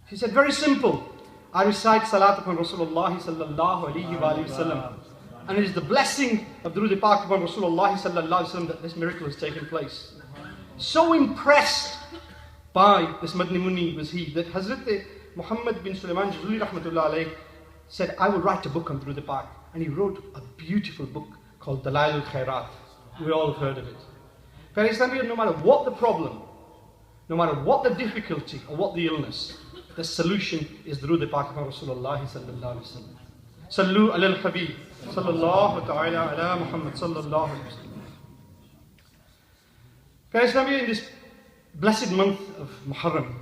She said, very simple. I recite salat upon Rasulullah sallallahu alayhi wa sallam. And it is the blessing of Durood Pak upon Rasulullah sallallahu alayhi wa sallam that this miracle has taken place. So impressed by this Madni Muni was he that Hazrat Muhammad bin Sulaiman Jazuli rahmatullah alayhi said, I will write a book on Durood Pak. And he wrote a beautiful book called Dalail al-Khairat. We all have heard of it. But no matter what the problem, no matter what the difficulty or what the illness, the solution is Durood Pak upon Rasulullah sallallahu alayhi wa sallam. Sallu ala al-Habib sallallahu ta'ala ala Muhammad sallallahu alayhi wa sallam. In this blessed month of Muharram,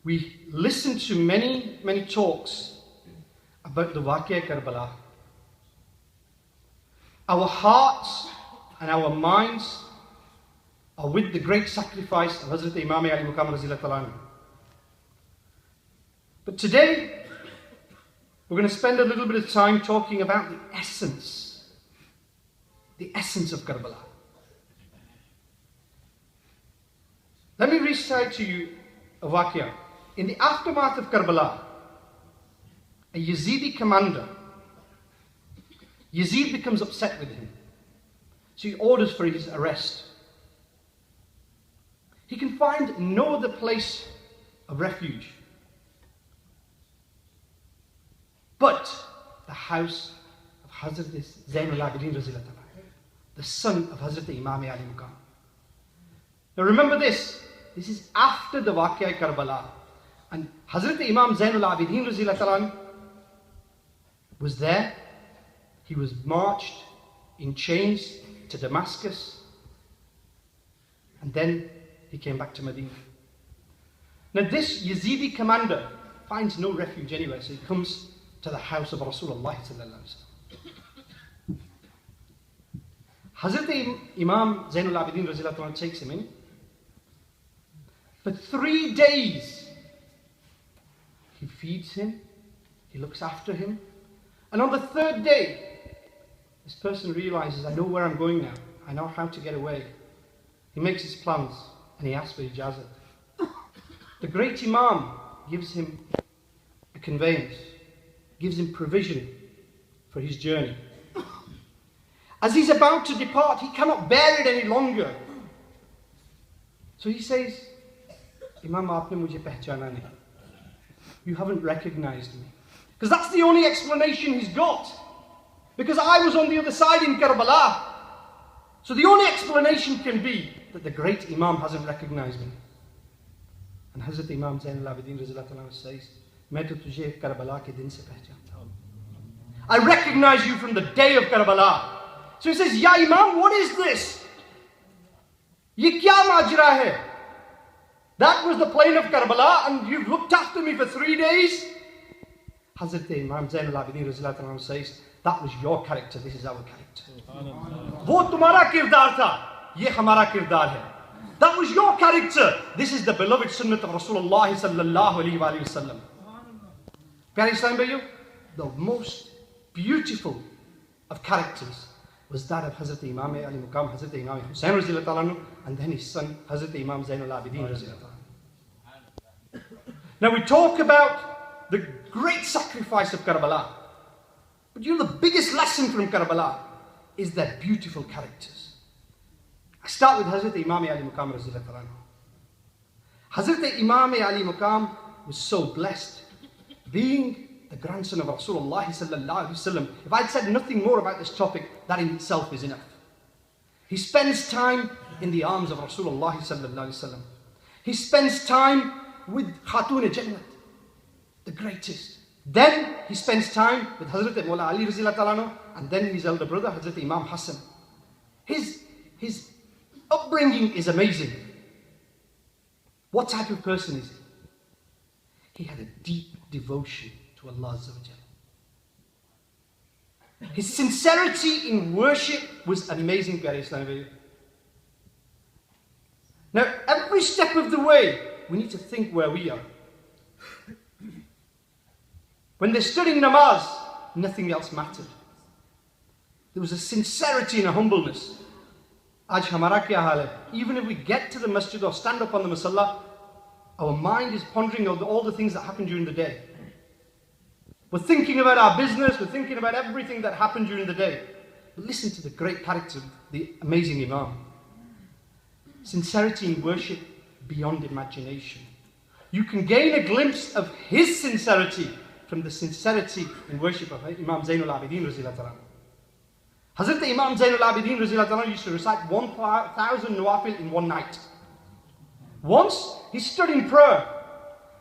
we listen to many talks about the Waqia Karbala. Our hearts and our minds are with the great sacrifice of Hazrat Imam Ali Muqam Razila Talan. But today, we're going to spend a little bit of time talking about the essence of Karbala. Let me recite to you a waqia. In the aftermath of Karbala, a Yazidi commander, Yazid becomes upset with him. So he orders for his arrest. He can find no other place of refuge but the house of Hazrat Zainul Abidin Razila Ta'ala, the son of Hazrat Imam Ali Muqam. Now remember this is after the Waqia Karbala, and Hazrat Imam Zainul Abidin Razila Ta'ala was there. He was marched in chains to Damascus, and then he came back to Medina. Now this Yazidi commander finds no refuge anywhere, so he comes to the house of Rasulullah sallallahu alaihi wasallam. Hazrat Imam Zainul Abidin Razila Ta'ala takes him in. For 3 days, he feeds him, he looks after him, and on the 3rd day, this person realizes, I know where I'm going now. I know how to get away. He makes his plans and he asks for ijazat. The great Imam gives him a conveyance, gives him provision for his journey. As he's about to depart, he cannot bear it any longer. So he says, Imam, aapne mujhe pehchana nahi. You haven't recognized me. Because that's the only explanation he's got. Because I was on the other side in Karbala. So the only explanation can be that the great Imam hasn't recognized me. And Hazrat Imam Zainul Abidin Razila Ta'ala says, Main to tujhe Karbala ke din se pehchanta hu. I recognize you from the day of Karbala. So he says, Ya Imam, what is this? Ye kya majra hai? That was the plain of Karbala and you've looked after me for 3 days? Hazrat Imam Zainul Abidin Razila Ta'ala says, that was your character, this is our character. Wo tumhara kirdar tha, ye hamara kirdar hai. That was your character, this is the beloved sunnah of Rasulullah sallallahu alayhi wa sallam. Pyare Islam bhaiyo, the most beautiful of characters was that of Hazrat Imam Ali Muqam, Hazrat Imam Hussain Razila Ta'ala, and then his son Hazrat Imam Zainul Abidin Razila Ta'ala. Now we talk about the great sacrifice of Karbala. But you know the biggest lesson from Karbala is their beautiful characters. I start with Hazrat Imam Ali Muqam Razila Ta'ala. Hazrat Imam Ali Muqam was so blessed, being the grandson of Rasulullah sallallahu alaihi wasallam. If I'd said nothing more about this topic, that in itself is enough. He spends time in the arms of Rasulullah sallallahu alaihi wasallam. He spends time with Khatun Jannat, the greatest. Then he spends time with Hazrat Mawla Ali Razila Ta'ala, and then his elder brother Hazrat Imam Hassan. His upbringing is amazing. What type of person is he? He had a deep devotion to Allah Azza wa Jalla. His sincerity in worship was amazing, Pyare Islam. Now, every step of the way, we need to think where we are. When they're studying namaz, nothing else mattered. There was a sincerity and a humbleness. Aaj hamara kya hal hai? Even if we get to the masjid or stand up on the musalla, our mind is pondering on all the things that happen during the day. We're thinking about our business, we're thinking about everything that happened during the day. But listen to the great character of the amazing Imam. Sincerity in worship beyond imagination. You can gain a glimpse of his sincerity from the sincerity in worship of Imam Zainul Abidin Razilullah Ta'ala. Hazrat Imam Zainul Abidin Razilullah Ta'ala used to recite 1,000 nawafil in one night. Once, he stood in prayer.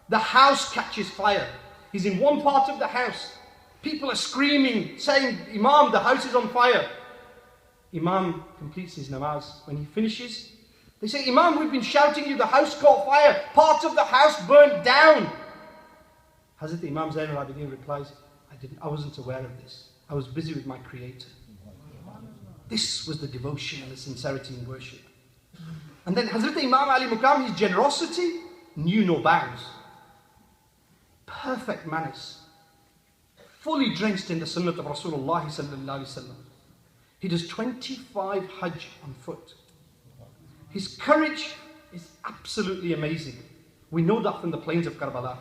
The house catches fire. He's in one part of the house. People are screaming, saying, Imam, the house is on fire. Imam completes his namaz. When he finishes, they say, Imam, we've been shouting you, the house caught fire. Part of the house burnt down. Hazrat Imam Zainul Abidin replies, I wasn't aware of this. I was busy with my Creator. This was the devotion and the sincerity in worship. And then Hazrat Imam Ali Muqam, his generosity knew no bounds. Perfect manners. Fully drenched in the sunnah of Rasulullah sallallahu alaihi wasallam. He does 25 Hajj on foot. His courage is absolutely amazing. We know that from the plains of Karbala.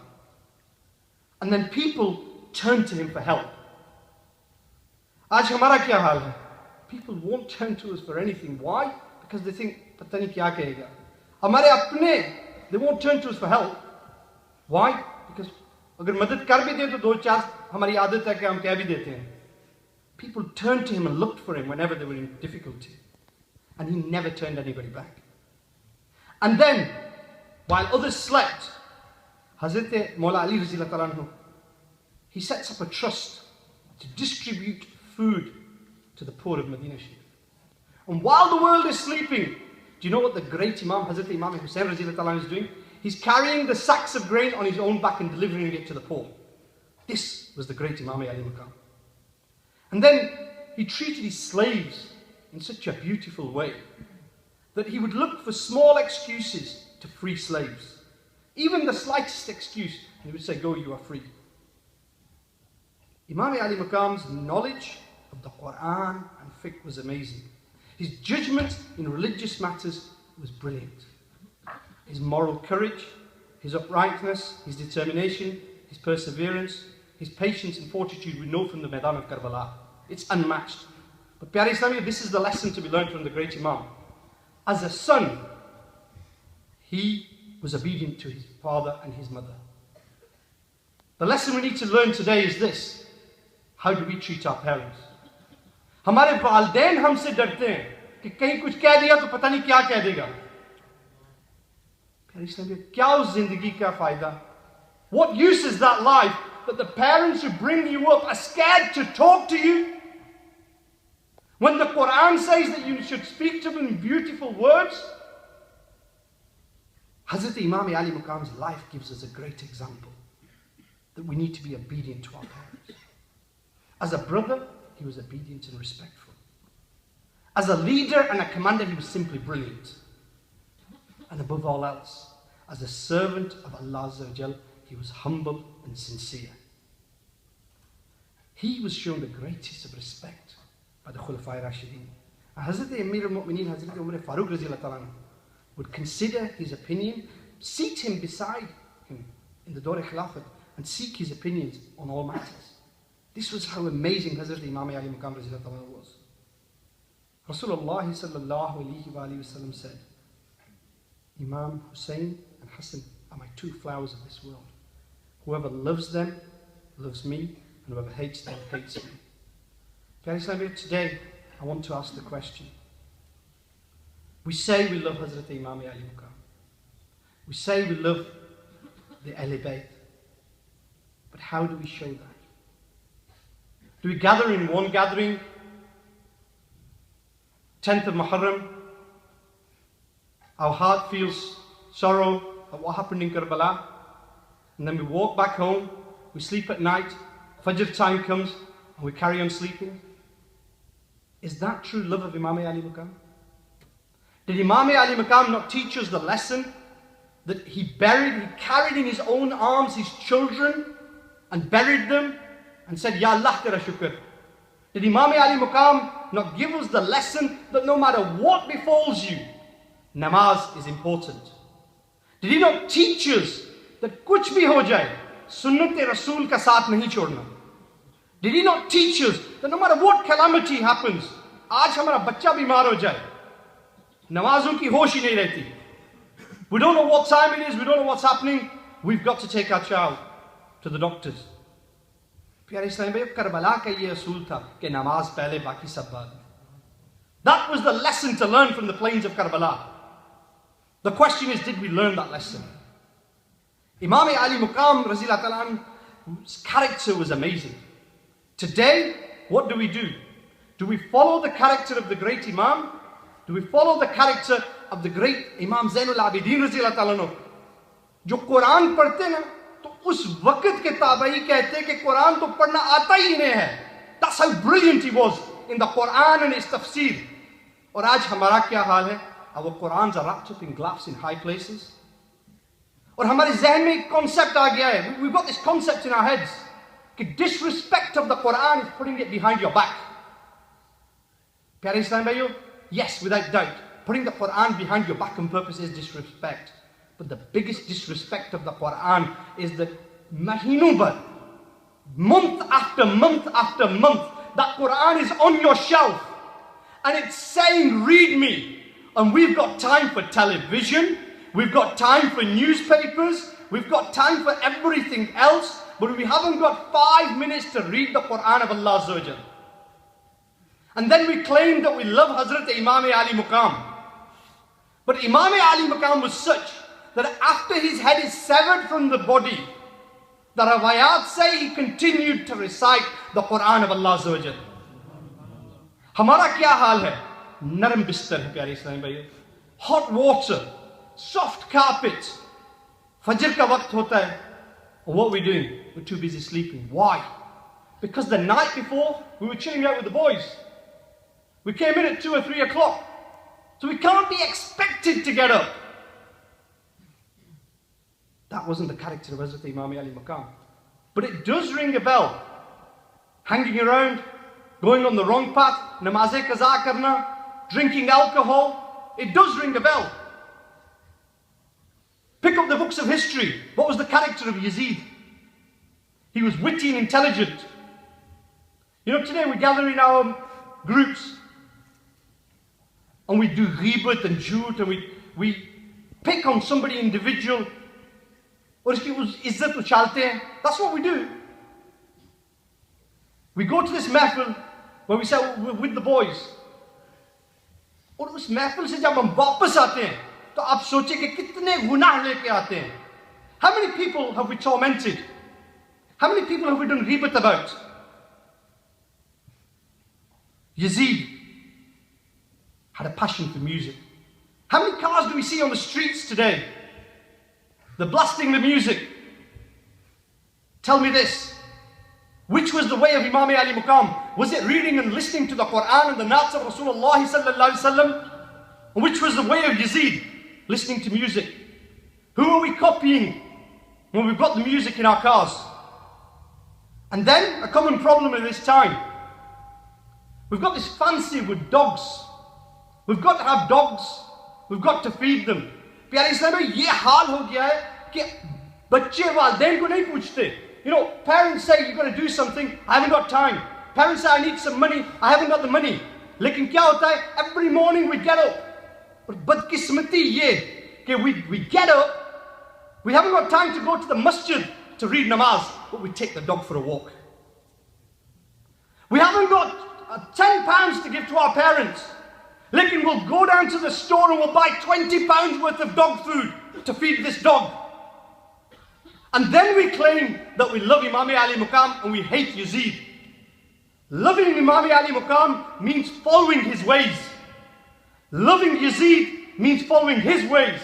And then people turn to him for help. Aaj hamara kya hal hai? People won't turn to us for anything. Why? Because they think, pata nahi kya kahega. Hamare apne, they won't turn to us for help. Why? Because agar madad kar bhi de to do char hamari aadat hai ki hum keh bhi dete hain. People turned to him and looked for him whenever they were in difficulty. And he never turned anybody back. And then, while others slept, Hazrat Mawla Ali Razilullah Ta'ala anhu, he sets up a trust to distribute food to the poor of Medina Sharif. And while the world is sleeping, do you know what the great Imam, Hazrat Imam Hussain Razilullah Ta'ala is doing? He's carrying the sacks of grain on his own back and delivering it to the poor. This was the great Imam Ali Maqam. And then he treated his slaves in such a beautiful way that he would look for small excuses to free slaves. Even the slightest excuse, and he would say, go, you are free. Imam Ali Maqam's knowledge of the Quran and fiqh was amazing. His judgment in religious matters was brilliant. His moral courage, his uprightness, his determination, his perseverance, his patience and fortitude we know from the Maidan of Karbala. It's unmatched. But Pyare Islami, this is the lesson to be learned from the great Imam. As a son, he was obedient to his father and his mother. The lesson we need to learn today is this. How do we treat our parents? हमारे वालिदैन हमसे डरते हैं कि कहीं कुछ कह दिया तो पता नहीं क्या कह देगा. प्यारे इस्लामी, क्या उस जिंदगी का फायदा? What use is that life that the parents who bring you up are scared to talk to you? When the Quran says that you should speak to them in beautiful words, Hazrat Imam Ali Muqam's life gives us a great example that we need to be obedient to our parents. As a brother, he was obedient and respectful. As a leader and a commander, he was simply brilliant. And above all else, as a servant of Allah Azza wa Jal, he was humble and sincere. He was shown the greatest of respect by the Khulafai Rashidin. Hazrat Amir al-Mu'mineen, Hazrat Umar Farooq Razilullah Ta'ala would consider his opinion, seat him beside him in the Dawr-e Khilafat and seek his opinions on all matters. This was how amazing Hazrat Imam Ali Maqam Razilullah Ta'ala was. Rasulullah sallallahu alayhi wa sallam said, Imam Hussein and Hassan are my two flowers of this world. Whoever loves them, loves me, and whoever hates them, hates me. Today, I want to ask the question. We say we love Hazrat Imam Ali Maqam. We say we love the Ahl Bayt. But how do we show that? Do we gather in one gathering, 10th of Muharram, our heart feels sorrow at what happened in Karbala, and then we walk back home, we sleep at night, Fajr time comes, and we carry on sleeping? Is that true love of Imam Ali Maqam? Did Imam Ali Maqam not teach us the lesson that he carried in his own arms his children and buried them and said, Ya Allah tera shukr? Did Imam Ali Maqam not give us the lesson that no matter what befalls you, namaz is important? Did he not teach us that kuch bhi ho jaye, sunnat Rasul ka saath nahi chhodna? Did he not teach us that no matter what calamity happens, aaj hamara bachcha bimar ho jaye, namazon ki hosh hi nahi rehti. We don't know what time it is, we don't know what's happening, we've got to take our child to the doctors. Pyare Islami bhaiyo, Karbala ka ye usool tha ke namaz pehle baki sab baad. That was the lesson to learn from the plains of Karbala. The question is, did we learn that lesson? Imam Ali Muqam Razilullah Ta'ala, whose character was amazing. Today, what do? Do we follow the character of the great Imam? Do we follow the character of the great Imam Zainul Abidin Razilullah Ta'ala? जो कुरान पढ़ते ना, तो उस वक्त के Tabei कहते कि कुरान तो पढ़ना आता ही नहीं है. That's how brilliant he was in the Quran and his tafsir. और आज हमारा क्या हाल है? Our Qurans are wrapped up in glass in high places. और हमारे ज़हन में एक concept आ गया है. We've got this concept in our heads कि disrespect of the Quran is putting it behind your back. प्यारे इस्लाम भाइयों, yes, without doubt, putting the Quran behind your back on purpose is disrespect. But the biggest disrespect of the Quran is that mahinun bhar, month after month after month, that Quran is on your shelf and it's saying, read me. And we've got time for television, we've got time for newspapers, we've got time for everything else, but we haven't got 5 minutes to read the Quran of Allah Azza wa Jal. And then we claim that we love Hazrat Imam Ali Muqam. But Imam Ali Muqam was such that after his head is severed from the body, the rawayat say he continued to recite the Quran of Allah Azza wa Jal. Hamara kya hal hai? Naram bistar hai pyare Islami bhaiyo. Hot water, soft carpets. Fajr ka waqt hota hai. What are we doing? We're too busy sleeping. Why? Because the night before we were chilling out with the boys. We came in at 2 or 3 o'clock. So we can't be expected to get up. That wasn't the character of Hazrat Imam Ali Maqam. But it does ring a bell. Hanging around, going on the wrong path, namaz-e qaza karna, drinking alcohol. It does ring a bell. Pick up the books of history. What was the character of Yazid? He was witty and intelligent. You know, today we gather in our groups and we do ghibat and jhoot and we pick on somebody individual. Or izzat uchalte hain. That's what we do. We go to this mahfil where we say we're with the boys. और उस महफिल से जब हम वापस आते हैं तो आप सोचिए कि कितने गुनाह लेके आते हैं. How many people have we tormented? How many people have we done ghibat about? Yazid had a passion for music. How many cars do we see on the streets today? They're blasting the music. Tell me this. Which was the way of Imam Ali Muqam? Was it reading and listening to the Quran and the Nats of Rasulullah sallallahu alaihi wasallam? And which was the way of Yazid? Listening to music. Who are we copying when we've got the music in our cars? And then a common problem at this time. We've got this fancy with dogs. We've got to have dogs. We've got to feed them. प्यारे इस्लाम में ये हाल हो गया है कि बच्चे वालिदैन को नहीं पूछते. You know, parents say you've got to do something. I haven't got time. Parents say I need some money. I haven't got the money. लेकिन क्या होता है? Every morning we get up. और बदकिस्मती ये कि we get up. We haven't got time to go to the masjid to read namaz, but we take the dog for a walk. We haven't got £10 to give to our parents. Lekin we'll go down to the store and we'll buy £20 worth of dog food to feed this dog. And then we claim that we love Imam Ali Muqam and we hate Yazid. Loving Imam Ali Muqam means following his ways. Loving Yazid means following his ways.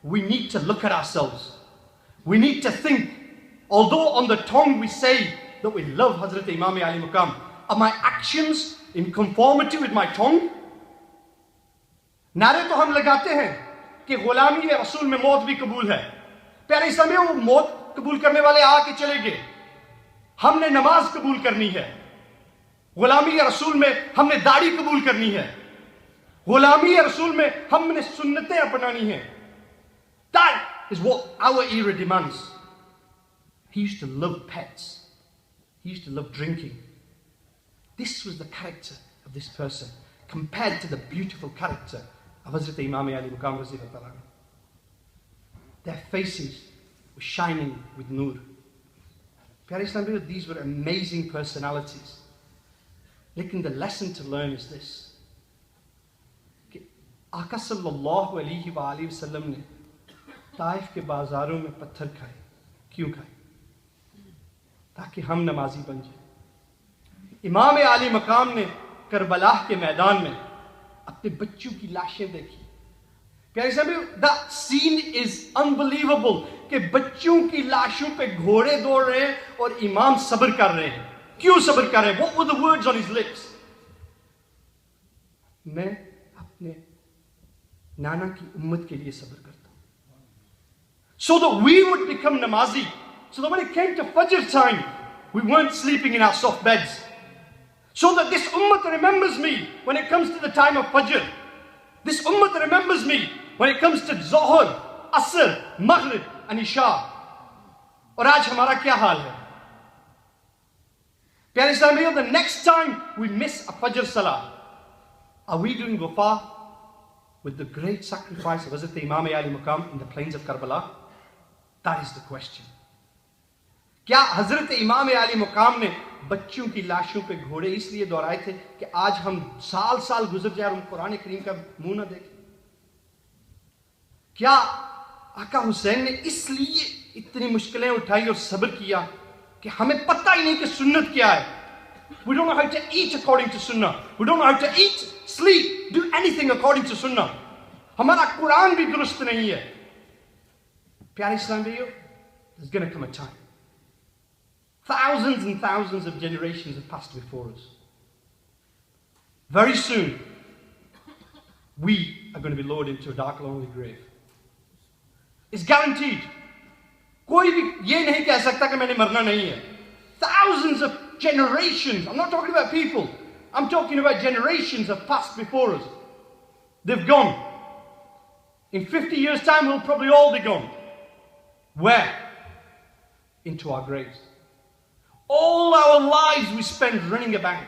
We need to look at ourselves. We need to think. Although on the tongue we say that we love Hazrat Imam Ali Muqam, are my actions in conformity with my tongue? नारे तो हम लगाते हैं कि गुलामी या रसूल में मौत भी कबूल है. प्यारे समय वो मौत कबूल करने वाले आके चले गए. हमने नमाज कबूल करनी है. गुलामी या रसूल में हमने दाढ़ी कबूल करनी है. गुलामी या रसूल में हमने सुन्नतें अपनानी है. That is what our era demands. He used to love pets. He used to love drinking. This was the character of this person compared to the beautiful character of Hazrat Imam Ali Muqam Raziyallahu anhu. Their faces were shining with nur. Pyare Islam, these were amazing personalities. Lekin the lesson to learn is this. आका सल्लल्लाहु अलैहि वसल्लम ने Taif के बाजारों में पत्थर खाए. क्यों खाए? ताकि हम नमाजी बन जाए. इमाम आली मकाम ने करबला के मैदान में अपने बच्चों की लाशें देखी. प्यारे साहब, that scene is unbelievable कि बच्चों की लाशों पे घोड़े दौड़ रहे हैं और इमाम सब्र कर रहे हैं. क्यों सब्र कर रहे हैं? What were the words on his lips? मैं अपने नाना की उम्मत के लिए सब्र करता हूं. So that we would become namazi. So that when it came to Fajr time, we weren't sleeping in our soft beds. So that this ummah remembers me when it comes to the time of Fajr. This ummah remembers me when it comes to Zohar, Asr, Maghrib and Isha. और आज हमारा क्या हाल है? प्यारे इस्लामियों, the next time we miss a Fajr Salah, are we doing wafa with the great sacrifice of Hazrat Imam Ali Muqam in the plains of Karbala? That is the question. क्या हजरत इमाम आली मुकाम ने बच्चों की लाशों पे घोड़े इसलिए दौड़ाए थे कि आज हम साल साल गुजर जाए और हम कुरान करीम का मुंह ना देखें? क्या आका हुसैन ने इसलिए इतनी मुश्किलें उठाई और सब्र किया कि हमें पता ही नहीं कि सुन्नत क्या है? We don't know how to eat according to sunnah. We don't know how to eat, sleep, do anything according to sunnah. हमारा कुरान भी दुरुस्त नहीं है. प्यारे इस्लाम भाइयों, there's going to come a time. Thousands and thousands of generations have passed before us. Very soon, we are going to be lowered into a dark, lonely grave. It's guaranteed. कोई भी ये नहीं कह सकता कि मैंने मरना नहीं है. Thousands of generations, I'm not talking about people, I'm talking about generations have passed before us. They've gone. In 50 years' time, we'll probably all be gone. Where? Into our graves. All our lives we spend running about.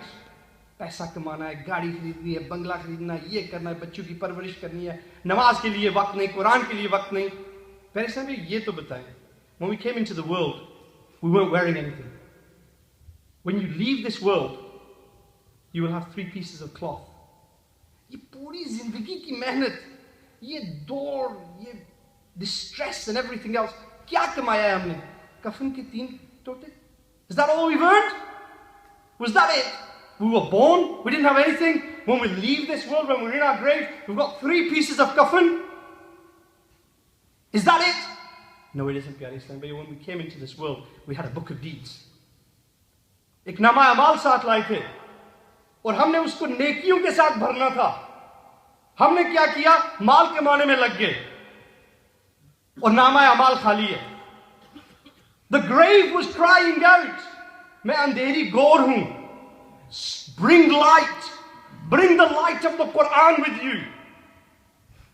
पैसा कमाना है, गाड़ी खरीदनी है, बंगला खरीदना है, ये करना है, बच्चों की परवरिश करनी है, नमाज के लिए वक्त नहीं, कुरान के लिए वक्त नहीं. पहले समय ये तो बताएं. When we came into the world, we weren't wearing anything. When you leave this world, you will have 3 pieces of cloth. ये पूरी जिंदगी की मेहनत, ये दौड़, ये distress and everything else, क्या कमाया है हमने? कफन के 3 टोटे. Is that all we've earned? Was that it? We were born, we didn't have anything. When we leave this world, when we're in our grave, we've got 3 pieces of coffin. Is that it? No, it isn't, Pyare Islam. But when we came into this world, we had a book of deeds. एक नामा अमाल साथ लाए थे और हमने उसको नेकियों के साथ भरना था. हमने क्या किया? माल कमाने में लग गए और नामा अमाल खाली है. The grave was crying out, मैं अंधेरी गौर हूं. Bring light. Bring the light of the Quran with you.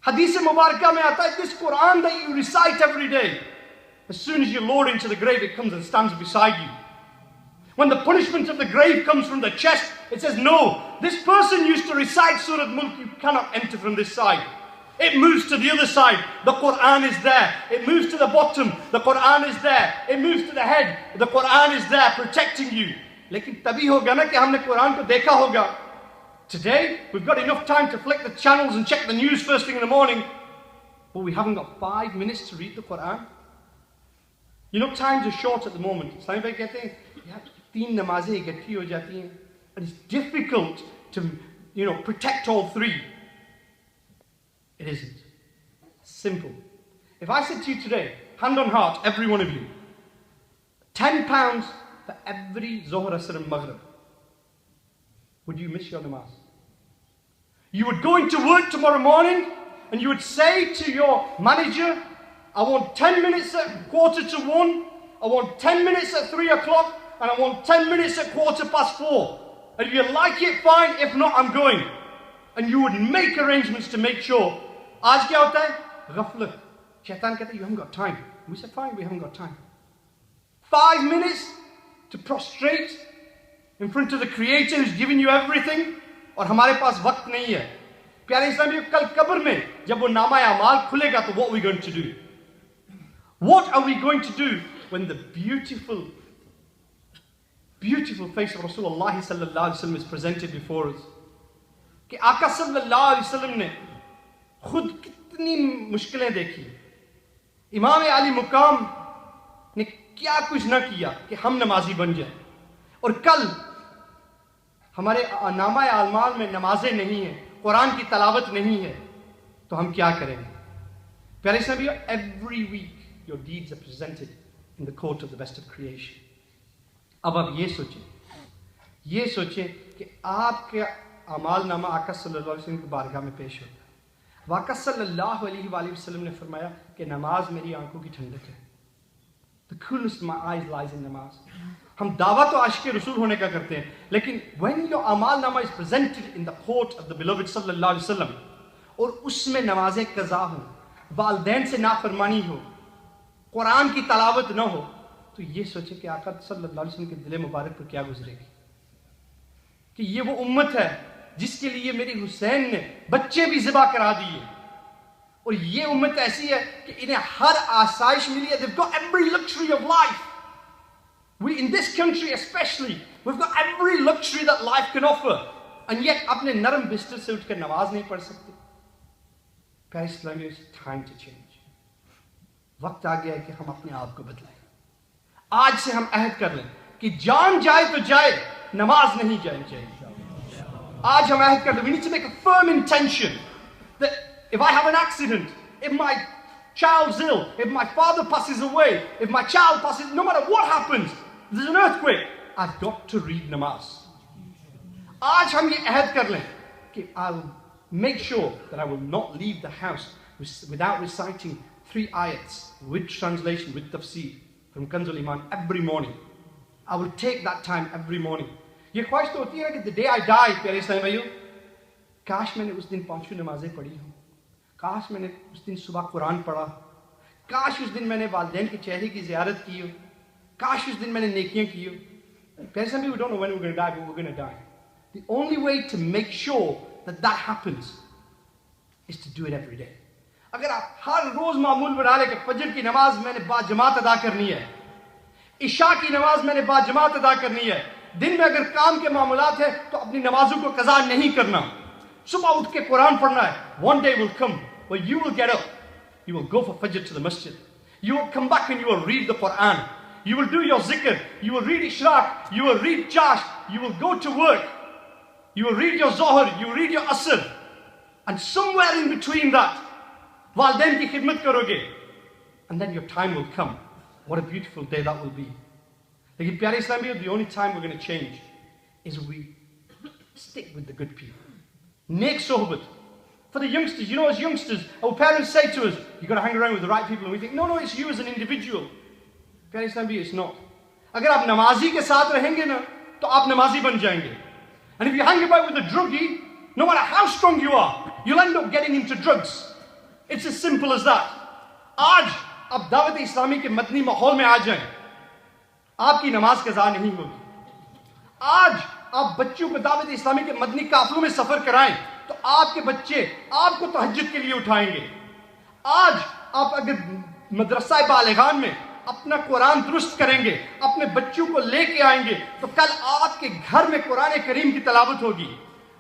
Hadith Mubarakah में आता है, this Quran that you recite every day, as soon as you lower into the grave, it comes and stands beside you. When the punishment of the grave comes from the chest, it says, no, this person used to recite Surah Mulk, you cannot enter from this side. It moves to the other side, the Quran is there. It moves to the bottom, the Quran is there. It moves to the head, the Quran is there protecting you. लेकिन तभी होगा ना कि हमने कुरान को देखा होगा. Today, we've got enough time to flick the channels and check the news first thing in the morning, but we haven't got 5 minutes to read the Quran. You know, times are short at the moment. Islamic भाई कहते हैं, यार 3 नमाजें इकट्ठी हो जाती हैं, and it's difficult to, protect all 3. It isn't. Simple. If I said to you today, hand on heart, every one of you, £10 for every Zohar, Asr and Maghrib, would you miss your namaz? You would go into work tomorrow morning and you would say to your manager, I want 10 minutes at 1:45, I want 10 minutes at 3 o'clock, and I want 10 minutes at 4:15. And if you like it, fine. If not, I'm going. And you would make arrangements to make sure. आज क्या होता है? गफलत. शैतान कहता है, you haven't got time. We said, fine, we haven't got time. 5 minutes to prostrate in front of the Creator who's given you everything, और हमारे पास वक्त नहीं है. प्यारे इस्लामियों, कल कब्र में जब वो नामा अमाल खुलेगा तो what are we going to do? What are we going to do when the beautiful face of Rasulullah sallallahu alaihi wasallam is presented before us? कि आका सल्लल्लाहु अलैहि वसल्लम ने खुद कितनी मुश्किलें देखी, इमाम आली मुकाम ने क्या कुछ ना किया कि हम नमाजी बन जाए, और कल हमारे नामा आलमाल में नमाजें नहीं है, कुरान की तलावत नहीं है, तो हम क्या करेंगे? प्यारे इस्लामियों, every week your deeds are presented in the court of the best of creation. अब आप ये सोचें कि आपके अमाल नामा आका सल्लल्लाहु अलैहि वसल्लम की बारगाह में पेश होता है. वाका सल्लल्लाहु अलैहि वसल्लम ने फरमाया कि नमाज मेरी आंखों की ठंडक है. The coolness of my eyes lies in namaz. हम दावा तो आशिक रसूल होने का करते हैं, लेकिन when your अमाल नामा is presented in the court of the beloved सल्लल्लाहु अलैहि वसल्लम, और उसमें नमाजें कज़ा हो, वालिदैन से नाफरमानी हो, कुरान की तलावत न हो, तो ये सोचे कि आका सल्लल्लाहु अलैहि वसल्लम के दिल मुबारक पर क्या गुजरेगी. कि ये वो उम्मत है जिसके लिए मेरे हुसैन ने बच्चे भी ज़िबा करा दिए, और ये उम्मत ऐसी है कि इन्हें हर आसाइश मिली है. They've got every luxury of life. We in this country especially, we've got every luxury that life can offer, and yet अपने नरम बिस्तर से उठकर नमाज नहीं पढ़ सकते. प्यारे इस्लामियों, it's time to change. वक्त आ गया है कि हम अपने आप को बदलें. आज से हम अहद कर लें कि जान जाए तो जाए, नमाज नहीं जानी चाहिए. आज हम अहद कर लें. We need to make a firm intention that if I have an accident, if my child's ill, if my father passes away, if my child passes, no matter what happens, there's an earthquake, I've got to read namaz. आज हम ये अहद कर लें कि I'll make sure that I will not leave the house without reciting 3 ayats with translation, with tafsir from Kanzul Iman every morning. I will take that time every morning. ये ख्वाहिश तो होती है कि the day I die, प्यारे इस्लामी भाइयों, काश मैंने उस दिन 5 नमाजें पढ़ी हों, काश मैंने उस दिन सुबह कुरान पढ़ा, काश उस दिन मैंने वालिदैन के चेहरे की ज़ियारत की हो, काश उस दिन मैंने नेकियां की हो. प्यारे इस्लामी, we don't know when we're going to die, but we're going to die. The only way to make sure that that happens is to do it every day. अगर आप हर रोज मामूल बना ले कि फजर की नमाज मैंने बाजमात अदा करनी है, इशा की नमाज मैंने बाजमात अदा करनी है, दिन में अगर काम के मामूलात है तो अपनी नमाजों को कज़ा नहीं करना, सुबह उठ के कुरान पढ़ना है. One day will come where you will get up, you will go for fajr to the masjid, you will come back and you will read the Quran, you will do your zikr, you will read ishraq, you will read chash, you will go to work, you will read your zohar, you will read your asr, and somewhere in between that वालिदैन की खिदमत करोगे, and then your time will come. What a beautiful day that will be. लेकिन प्यारे इस्लामियों, the only time we're going to change is we stick with the good people. Neek sohbat. For the youngsters, you know, as youngsters, our parents say to us, you've got to hang around with the right people, and we think, no, it's you as an individual. प्यारे इस्लामियों, it's not. अगर आप नमाजी के साथ रहेंगे ना, तो आप नमाजी बन जाएंगे. And if you hang about with a druggie, no matter how strong you are, you'll end up getting into drugs. It's as simple as that. आज आप दावत इस्लामी के मदनी माहौल में आ जाएं, आपकी नमाज कज़ा नहीं होगी. आज आप बच्चों को दावत इस्लामी के मदनी काफिलों में सफर कराएं, तो आपके बच्चे आपको तहज्जुद के लिए उठाएंगे. आज आप अगर मदरसा बालिगान में अपना कुरान दुरुस्त करेंगे, अपने बच्चों को लेके आएंगे, तो कल आपके घर में कुरान करीम की तलावत होगी.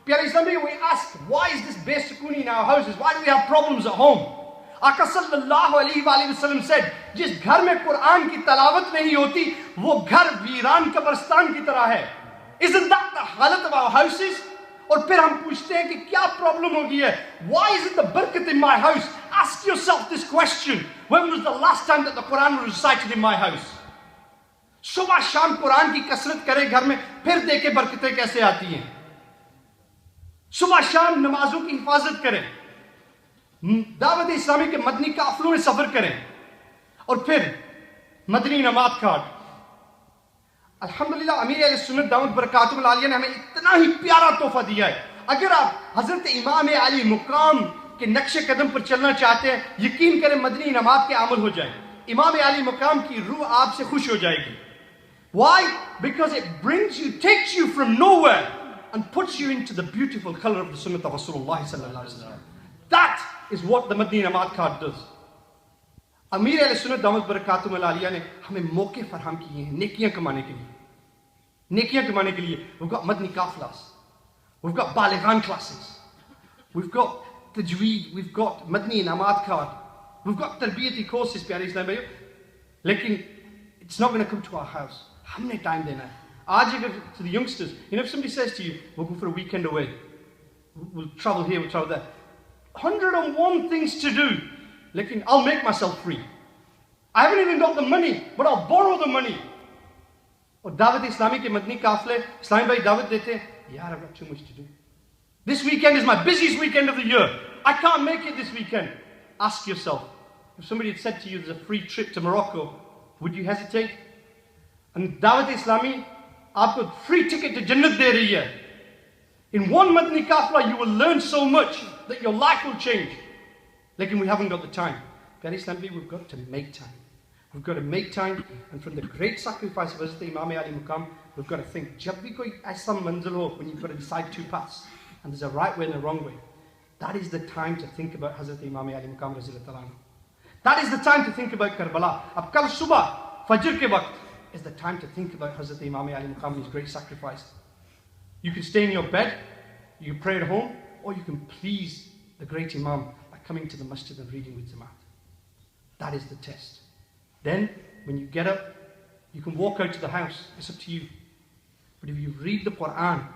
प्यारे इस्लामी, we ask, why is this बेसुकूनी in our houses? Why do we have problems at home? आका सल्लल्लाहु अलैहि वसल्लम said, जिस घर में कुरान की तलावत नहीं होती, वो घर वीरान कब्रिस्तान की तरह है. Isn't that the हालत of our houses? और फिर हम पूछते हैं कि क्या प्रॉब्लम हो गई है? Why isn't the बरकत in my house? Ask yourself this question. When was the last time that the Quran was recited in my house? सुबह शाम कुरान की कसरत करें घर में, फिर देखे बरकतें कैसे आती हैं. सुबह शाम नमाजों की हिफाजत करें, दावत इस्लामी के मदनी काफिलों में सफर करें, और फिर मदनी नमाज काट. अल्हम्दुलिल्लाह, अमीर अहले सुन्नत दाऊद बरकातुहुल आलिया ने हमें इतना ही प्यारा तोहफा दिया है. अगर आप हजरत इमाम अली मुकाम कि नक्शे कदम पर चलना चाहते हैं, यकीन करें मदनी इनामात के अमल हो जाए, इमाम आली मकाम की रूह आपसे खुश हो जाएगी. Why? Because it brings you, takes you from nowhere and puts you into the beautiful color of the sunnah of Rasulullah sallallahu alaihi wasallam. That is what the Madni Namat card does. Amir al-Sunnah Damat Barakatum al-Aliyah ne hame mauke farham kiye hain nekiyan kamane ke liye. Nekiyan kamane ke liye. We've got Madni Kaflas. We've got Balighan classes. We've got Tajweed. We've got Madni Namat card. We've got Tarbiyati courses, pyare Islam bhaiyo. Lekin it's not going to come to our house. Humne time dena hai. Aaj agar to the youngsters, you know, if somebody says to you, we'll go for a weekend away, we'll travel here, we'll travel there, 101 things to do. Lekin I'll make myself free. I haven't even got the money, but I'll borrow the money. Or Dawate Islami ke Madni Kafle, Islami bhai Dawat dete, yaar, I've got too much to do. This weekend is my busiest weekend of the year. I can't make it this weekend. Ask yourself, if somebody had said to you there's a free trip to Morocco, would you hesitate? And Dawat Islami, aapko free ticket to Jannat de rahi hai. In one Madni Kafla, you will learn so much that your life will change. Lekin we haven't got the time. Pyare Islami, we've got to make time. We've got to make time, and from the great sacrifice of Hazrat Imam Ali Muqam, we've got to think, jab bhi koi aisa manzil ho, when you've got to decide two paths, and there's a right way and a wrong way, that is the time to think about Hazrat Imam Ali Muqam Razilullah Ta'ala. That is the time to think about Karbala. Ab kal subah, fajr ke waqt, is the time to think about Hazrat Imam Ali Muqam and his great sacrifice. You can stay in your bed, you can pray at home, or you can please the great Imam by coming to the masjid and reading with Jamaat. That is the test. Then, when you get up, you can walk out to the house. It's up to you. But if you read the Quran,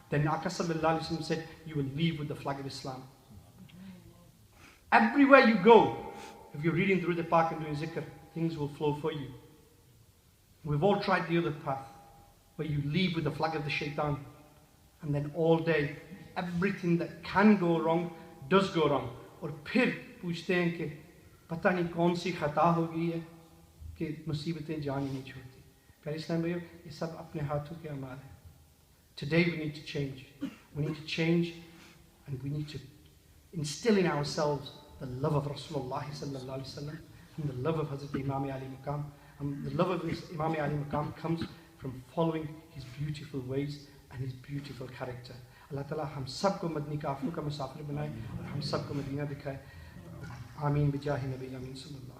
then Aka Sallallahu Alaihi Wasallam said, you will leave with the flag of Islam. Everywhere you go, if you're reading through the park and doing zikr, things will flow for you. We've all tried the other path, where you leave with the flag of the shaitan, and then all day, everything that can go wrong, does go wrong. Or phir पूछते हैं कि पता नहीं कौन सी खता हो गई है कि मुसीबतें जान ही नहीं छोड़ती. प्यारे इस्लाम भाइयों, ये सब अपने हाथों के अमाल है. Today we need to change. We need to change, and we need to instill in ourselves the love of Rasulullah sallallahu alaihi wasallam and the love of Hazrat Imam Ali Muqam. And the love of Imam Ali Muqam comes from following his beautiful ways and his beautiful character. Allah Ta'ala हम सबको मदनी काफिलों का मुसाफिर बनाए और हम सबको Medina दिखाए. आमीन बिजाहि नबी अमीन सल्लल्लाहु